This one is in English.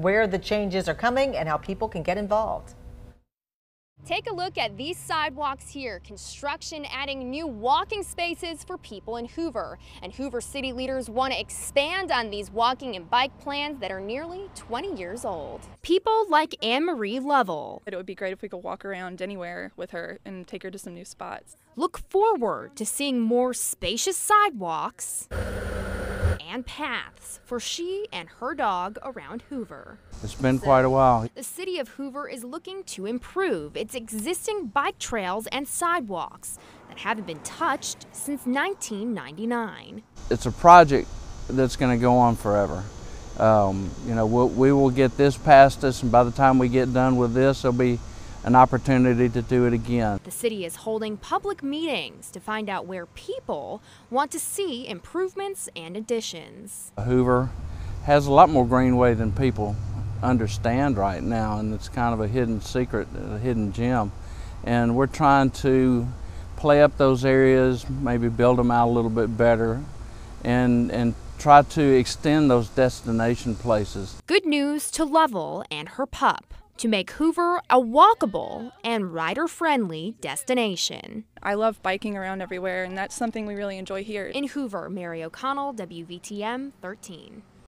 where the changes are coming and how people can get involved. Take a look at these sidewalks here. Construction adding new walking spaces for people in Hoover. And Hoover city leaders want to expand on these walking and bike plans that are nearly 20 years old. People like Anne Marie Lovell It would be great if we could walk around anywhere with her and take her to some new spots. look forward to seeing more spacious sidewalks and paths for she and her dog around Hoover. It's been quite a while. The city of Hoover is looking to improve its existing bike trails and sidewalks that haven't been touched since 1999. It's a project that's going to go on forever. You know, we will get this past us, and by the time we get done with this, there'll be an opportunity to do it again. The city is holding public meetings to find out where people want to see improvements and additions. Hoover has a lot more greenway than people understand right now, and it's kind of a hidden secret, a hidden gem. And we're trying to play up those areas, maybe build them out a little bit better, and try to extend those destination places. Good news to Lovell and her pup to make Hoover a walkable and rider-friendly destination. I love biking around everywhere, and that's something we really enjoy here. In Hoover, Mary O'Connell, WVTM 13.